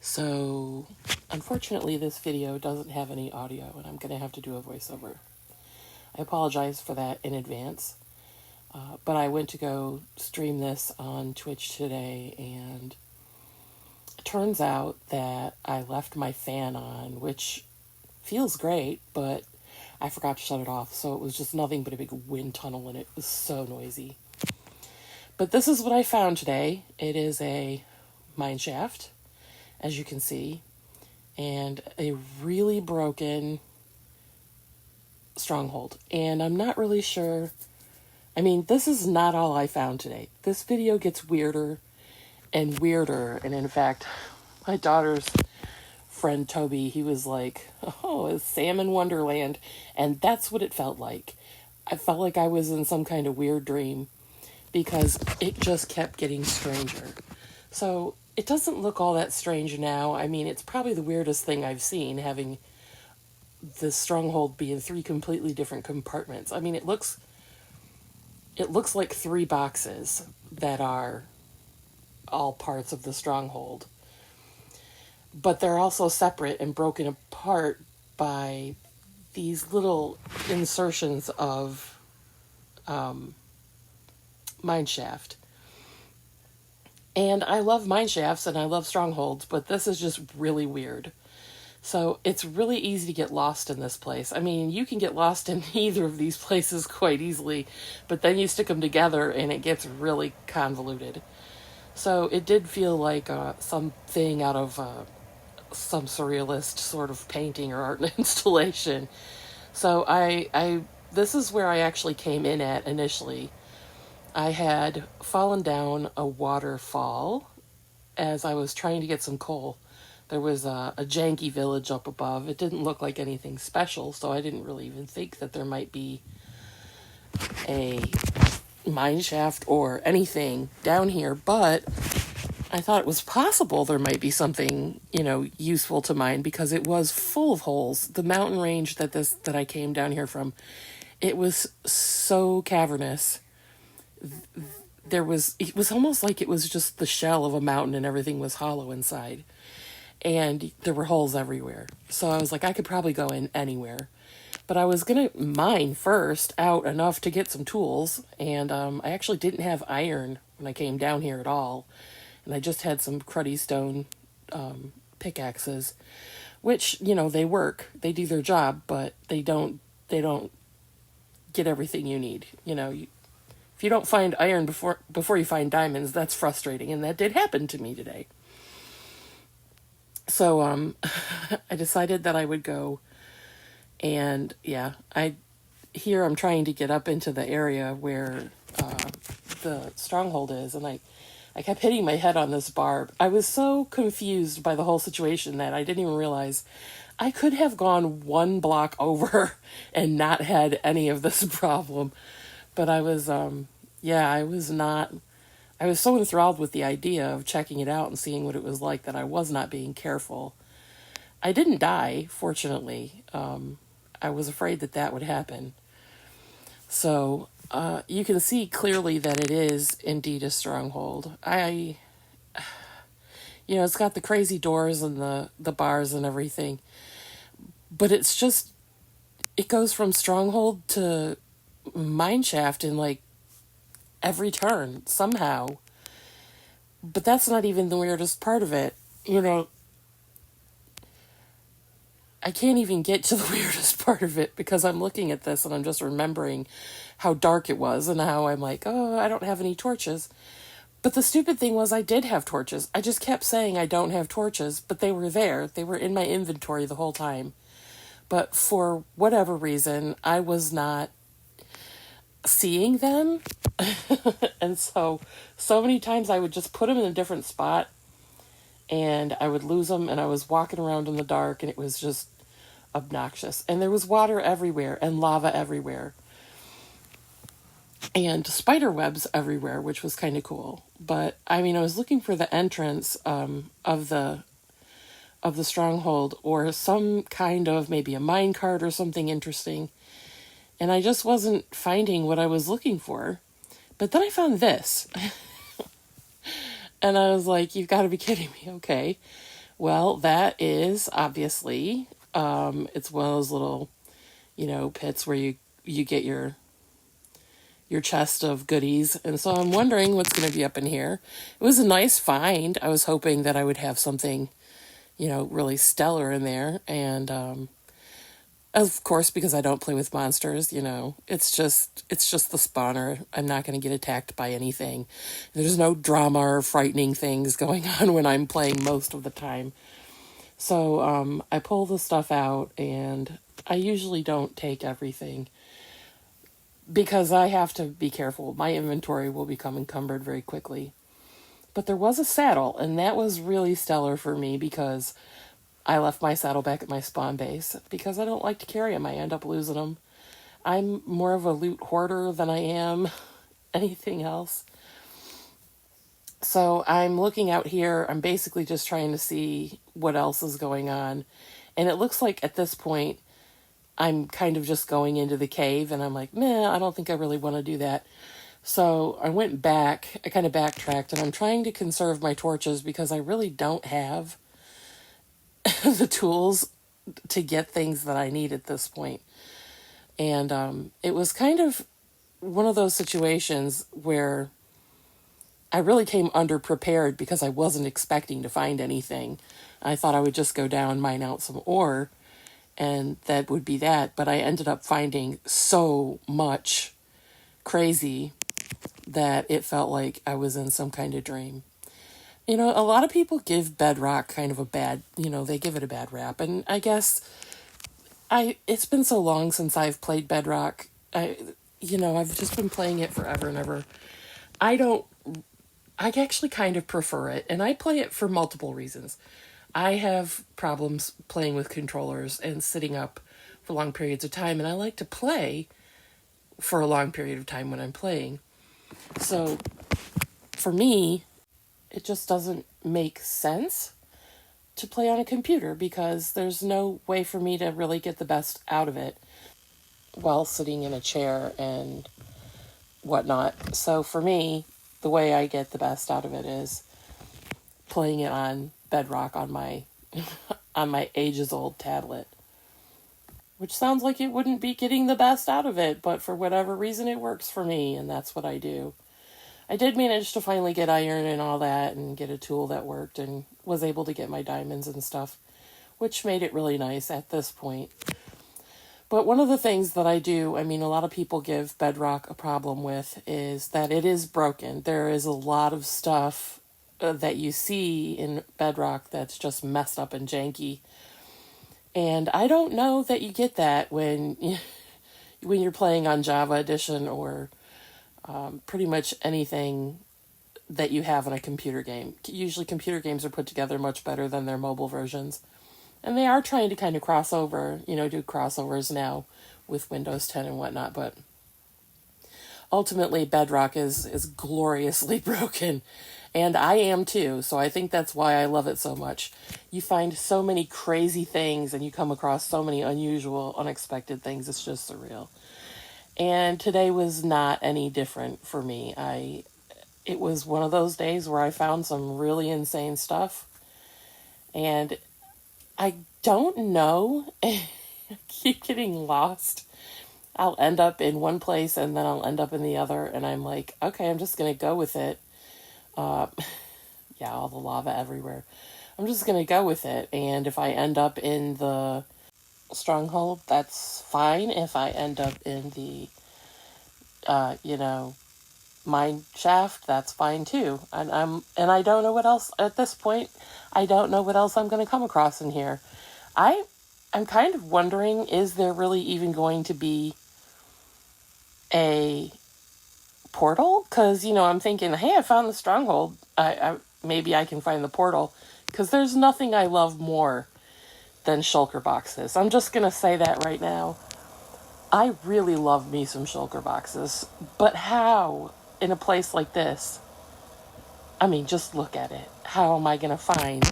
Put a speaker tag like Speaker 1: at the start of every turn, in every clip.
Speaker 1: So, unfortunately, this video doesn't have any audio, and I'm going to have to do a voiceover. I apologize for that in advance, but I went to go stream this on Twitch today, and it turns out that I left my fan on, which feels great, but I forgot to shut it off, so it was just nothing but a big wind tunnel, and it was so noisy. But this is what I found today. It is a mine shaft, as you can see, and a really broken stronghold. And I'm not really sure. I mean, this is not all I found today. This video gets weirder and weirder. And in fact, my daughter's friend Toby, he was like, "Oh, it's Salmon Wonderland." And that's what it felt like. I felt like I was in some kind of weird dream because it just kept getting stranger. So it doesn't look all that strange now. I mean, it's probably the weirdest thing I've seen, having the stronghold be in 3 completely different compartments. I mean, it looks like 3 boxes that are all parts of the stronghold. But they're also separate and broken apart by these little insertions of mineshaft. And I love mineshafts and I love strongholds, but this is just really weird. So it's really easy to get lost in this place. I mean, you can get lost in either of these places quite easily, but then you stick them together and it gets really convoluted. So it did feel like something out of some surrealist sort of painting or art installation. So this is where I actually came in at initially. I had fallen down a waterfall as I was trying to get some coal. There was a janky village up above. It didn't look like anything special, so I didn't really even think that there might be a mine shaft or anything down here, but I thought it was possible there might be something, useful to mine because it was full of holes. The mountain range that I came down here from, it was so cavernous. It was almost like it was just the shell of a mountain and everything was hollow inside. And there were holes everywhere. So I was like, I could probably go in anywhere. But I was going to mine first out enough to get some tools. And I actually didn't have iron when I came down here at all. And I just had some cruddy stone pickaxes, which, they work. They do their job, but they don't get everything you need. If you don't find iron before you find diamonds, that's frustrating. And that did happen to me today. So I decided that I would go, and I'm trying to get up into the area where the stronghold is, and I kept hitting my head on this barb. I was so confused by the whole situation that I didn't even realize I could have gone 1 block over and not had any of this problem. But I was, I was so enthralled with the idea of checking it out and seeing what it was like that I was not being careful. I didn't die, fortunately. I was afraid that would happen. So you can see clearly that it is indeed a stronghold. It's got the crazy doors and the bars and everything. But it goes from stronghold to mineshaft in like every turn somehow. But that's not even the weirdest part of it. I can't even get to the weirdest part of it because I'm looking at this and I'm just remembering how dark it was and how I'm like, oh, I don't have any torches. But the stupid thing was I did have torches. I just kept saying I don't have torches, but they were there. They were in my inventory the whole time. But for whatever reason, I was not seeing them. And so many times I would just put them in a different spot and I would lose them, and I was walking around in the dark and it was just obnoxious. And there was water everywhere and lava everywhere and spider webs everywhere, which was kind of cool. But I mean, I was looking for the entrance of the stronghold or some kind of maybe a mine cart or something interesting. And I just wasn't finding what I was looking for. But then I found this. And I was like, you've got to be kidding me. Okay. Well, that is obviously, it's one of those little, pits where you get your chest of goodies. And so I'm wondering what's going to be up in here. It was a nice find. I was hoping that I would have something, really stellar in there. And of course, because I don't play with monsters, it's just the spawner. I'm not going to get attacked by anything. There's no drama or frightening things going on when I'm playing most of the time. So I pull the stuff out, and I usually don't take everything because I have to be careful. My inventory will become encumbered very quickly. But there was a saddle, and that was really stellar for me because I left my saddle back at my spawn base because I don't like to carry them. I end up losing them. I'm more of a loot hoarder than I am anything else. So I'm looking out here. I'm basically just trying to see what else is going on. And it looks like at this point, I'm kind of just going into the cave, and I'm like, meh, I don't think I really want to do that. So I went back, I kind of backtracked, and I'm trying to conserve my torches because I really don't have the tools to get things that I need at this point. And it was kind of one of those situations where I really came underprepared because I wasn't expecting to find anything. I thought I would just go down, mine out some ore, and that would be that. But I ended up finding so much crazy that it felt like I was in some kind of dream. A lot of people give Bedrock kind of a bad, they give it a bad rap. And I guess it's been so long since I've played Bedrock. I've just been playing it forever and ever. I actually kind of prefer it, and I play it for multiple reasons. I have problems playing with controllers and sitting up for long periods of time, and I like to play for a long period of time when I'm playing. So, for me, it just doesn't make sense to play on a computer because there's no way for me to really get the best out of it while sitting in a chair and whatnot. So for me, the way I get the best out of it is playing it on Bedrock on my on my ages old tablet. Which sounds like it wouldn't be getting the best out of it, but for whatever reason it works for me, and that's what I do. I did manage to finally get iron and all that and get a tool that worked and was able to get my diamonds and stuff, which made it really nice at this point. But one of the things that I do, a lot of people give Bedrock a problem with, is that it is broken. There is a lot of stuff that you see in Bedrock that's just messed up and janky. And I don't know that you get that when you're playing on Java Edition or pretty much anything that you have in a computer game. Usually computer games are put together much better than their mobile versions. And they are trying to kind of cross over, do crossovers now with Windows 10 and whatnot. But ultimately, Bedrock is gloriously broken. And I am too. So I think that's why I love it so much. You find so many crazy things and you come across so many unusual, unexpected things. It's just surreal. And today was not any different for me. It was one of those days where I found some really insane stuff. And I don't know. I keep getting lost. I'll end up in one place and then I'll end up in the other. And I'm like, okay, I'm just going to go with it. Yeah, all the lava everywhere. I'm just going to go with it. And if I end up in the stronghold, that's fine. If I end up in the, mine shaft, that's fine too. And I don't know what else at this point. I don't know what else I'm going to come across in here. I'm kind of wondering, is there really even going to be a portal? Because, I'm thinking, hey, I found the stronghold. Maybe I can find the portal. Because there's nothing I love more than shulker boxes. I'm just going to say that right now. I really love me some shulker boxes. But how, in a place like this? Just look at it. How am I going to find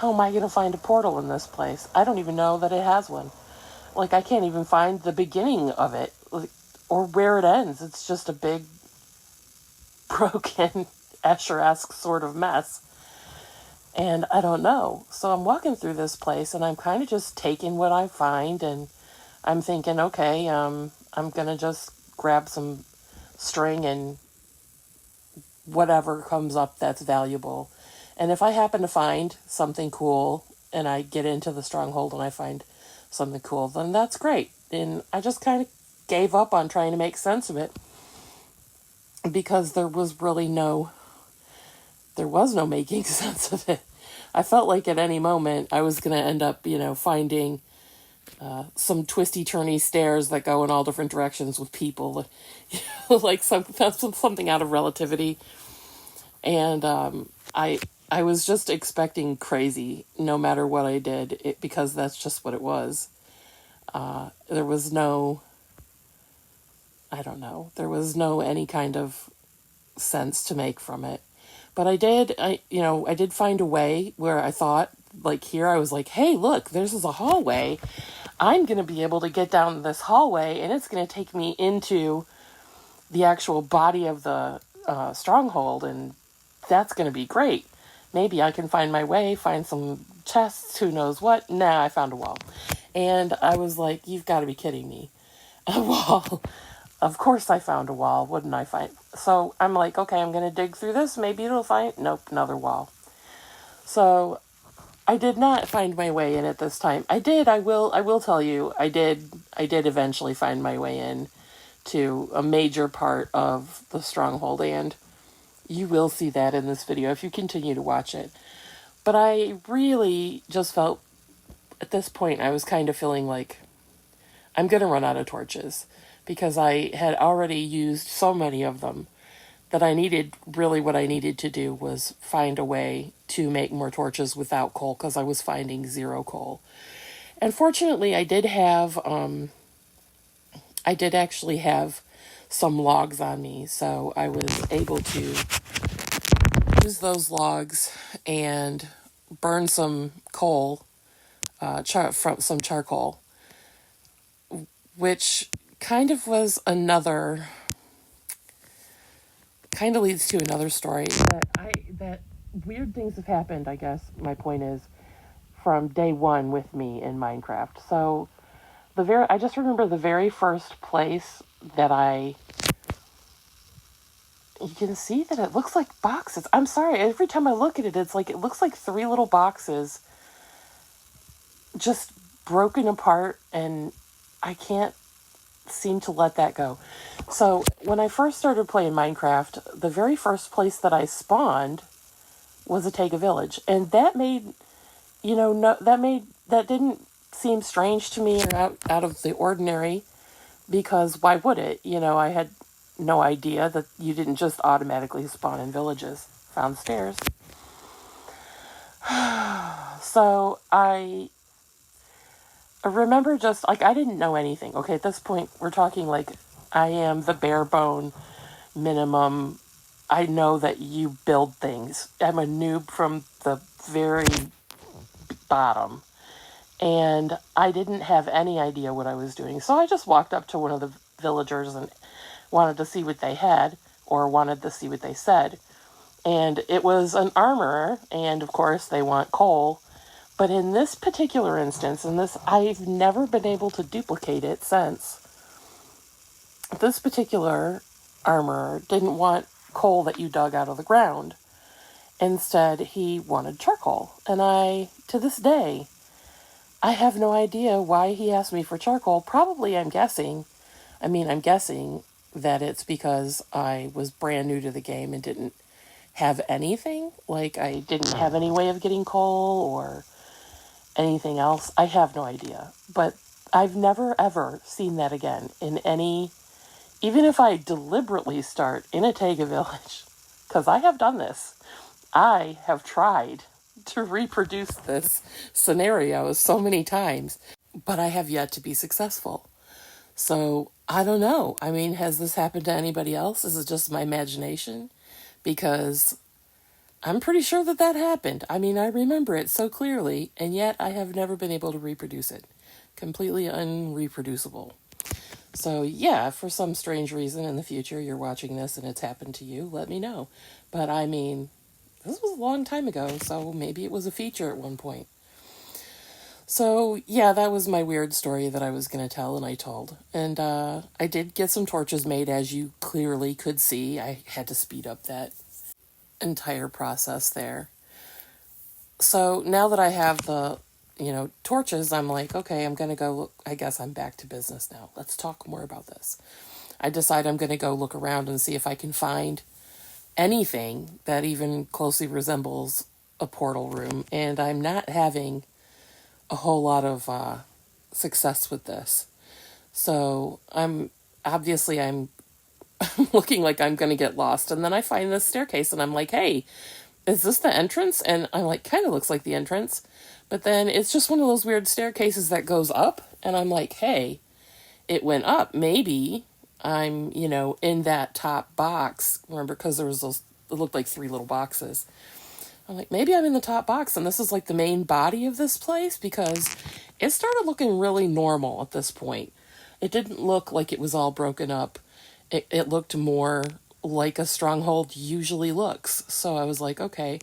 Speaker 1: a portal in this place? I don't even know that it has one. I can't even find the beginning of it, or where it ends. It's just a big, broken, Escher-esque sort of mess. And I don't know. So I'm walking through this place and I'm kind of just taking what I find, and I'm thinking, okay, I'm going to just grab some string and whatever comes up that's valuable. And if I happen to find something cool and I get into the stronghold and I find something cool, then that's great. And I just kind of gave up on trying to make sense of it because there was no making sense of it. I felt like at any moment I was going to end up, finding some twisty turny stairs that go in all different directions with people, like something out of Relativity. And I was just expecting crazy no matter what I did, because that's just what it was. There was no, I don't know, there was no any kind of sense to make from it. But I did find a way where I thought, like here, I was like, hey, look, this is a hallway. I'm going to be able to get down this hallway, and it's going to take me into the actual body of the stronghold, and that's going to be great. Maybe I can find my way, find some chests, who knows what. Nah, I found a wall. And I was like, you've got to be kidding me. A wall. Of course I found a wall. Wouldn't I find? So I'm like, okay, I'm going to dig through this. Maybe it'll find. Nope, another wall. So I did not find my way in at this time. I will tell you, I did eventually find my way in to a major part of the stronghold, and you will see that in this video if you continue to watch it. But I really just felt, at this point, I was kind of feeling like I'm going to run out of torches, because I had already used so many of them that what I needed to do was find a way to make more torches without coal, because I was finding zero coal. And fortunately, I did actually have some logs on me, so I was able to use those logs and burn some coal, from some charcoal, which kind of leads to another story that weird things have happened, I guess my point is, from day one with me in Minecraft. So I just remember the very first place that you can see that it looks like boxes. I'm sorry, every time I look at it, it looks like three little boxes just broken apart, and I can't seem to let that go. So when I first started playing Minecraft, the very first place that I spawned was a Tega village, and that made, that didn't seem strange to me or out of the ordinary, because why would it? I had no idea that you didn't just automatically spawn in villages. Found stairs. So I remember just, like, I didn't know anything. Okay, at this point, we're talking like I am the bare bone minimum. I know that you build things. I'm a noob from the very bottom. And I didn't have any idea what I was doing. So I just walked up to one of the villagers and wanted to see what they had, or wanted to see what they said. And it was an armorer, and of course they want coal. But in this particular instance, I've never been able to duplicate it since. This particular armorer didn't want coal that you dug out of the ground. Instead, he wanted charcoal. And to this day, I have no idea why he asked me for charcoal. Probably, I'm guessing that it's because I was brand new to the game and didn't have anything. Like, I didn't have any way of getting coal or anything else. I have no idea. But I've never, ever seen that again in any... Even if I deliberately start in a Tega village, because I have done this. I have tried to reproduce this scenario so many times, but I have yet to be successful. So, I don't know. I mean, has this happened to anybody else? Is it just my imagination? Because I'm pretty sure that happened. I mean, I remember it so clearly, and yet I have never been able to reproduce it. Completely unreproducible. So, yeah, for some strange reason in the future you're watching this and it's happened to you, let me know. But I mean, this was a long time ago, so maybe it was a feature at one point. So, yeah, that was my weird story that I was going to tell, and I told. And I did get some torches made, as you clearly could see. I had to speed up that entire process there. So, now that I have the, torches, I'm like, okay, I'm going to go look. I guess I'm back to business now. Let's talk more about this. I decide I'm going to go look around and see if I can find anything that even closely resembles a portal room. And I'm not having a whole lot of success with this. So I'm looking like I'm going to get lost. And then I find this staircase and I'm like, hey, is this the entrance? And I'm like, kind of looks like the entrance. But then it's just one of those weird staircases that goes up. And I'm like, hey, it went up. Maybe I'm, in that top box. Remember, because there was those, it looked like 3 little boxes. I'm like, maybe I'm in the top box and this is like the main body of this place, because it started looking really normal at this point. It didn't look like it was all broken up. It looked more like a stronghold usually looks. So I was like, okay,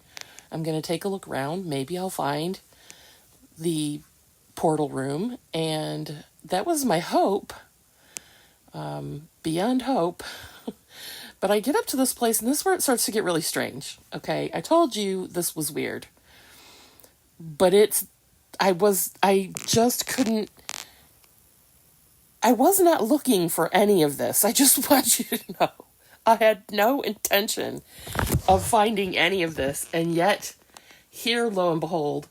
Speaker 1: I'm going to take a look around. Maybe I'll find the portal room. And that was my hope, beyond hope. But I get up to this place, and this is where it starts to get really strange. Okay, I told you this was weird. But I just couldn't, I was not looking for any of this. I just want you to know. I had no intention of finding any of this. And yet, here, lo and behold,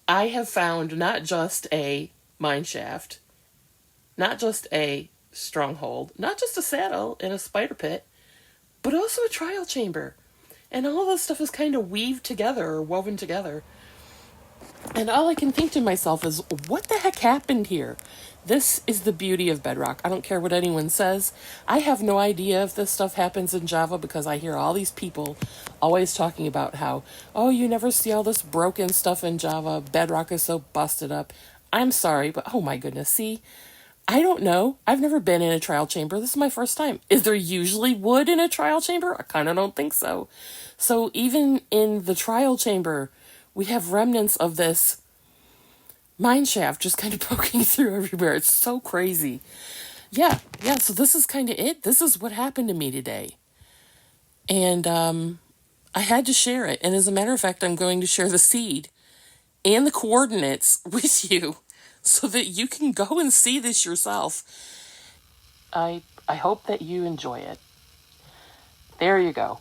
Speaker 1: I have found not just a mine shaft, not just a stronghold, not just a saddle and a spider pit, but also a trial chamber. And all of this stuff is kind of weaved together or woven together. And all I can think to myself is, what the heck happened here? This is the beauty of Bedrock. I don't care what anyone says. I have no idea if this stuff happens in Java, because I hear all these people always talking about how, oh, you never see all this broken stuff in Java. Bedrock is so busted up. I'm sorry, but oh my goodness, see? I don't know. I've never been in a trial chamber. This is my first time. Is there usually wood in a trial chamber? I kind of don't think so. So even in the trial chamber, we have remnants of this mine shaft just kind of poking through everywhere. It's so crazy. Yeah. So this is kind of it. This is what happened to me today. And I had to share it. And as a matter of fact, I'm going to share the seed and the coordinates with you, so that you can go and see this yourself. I hope that you enjoy it. There you go.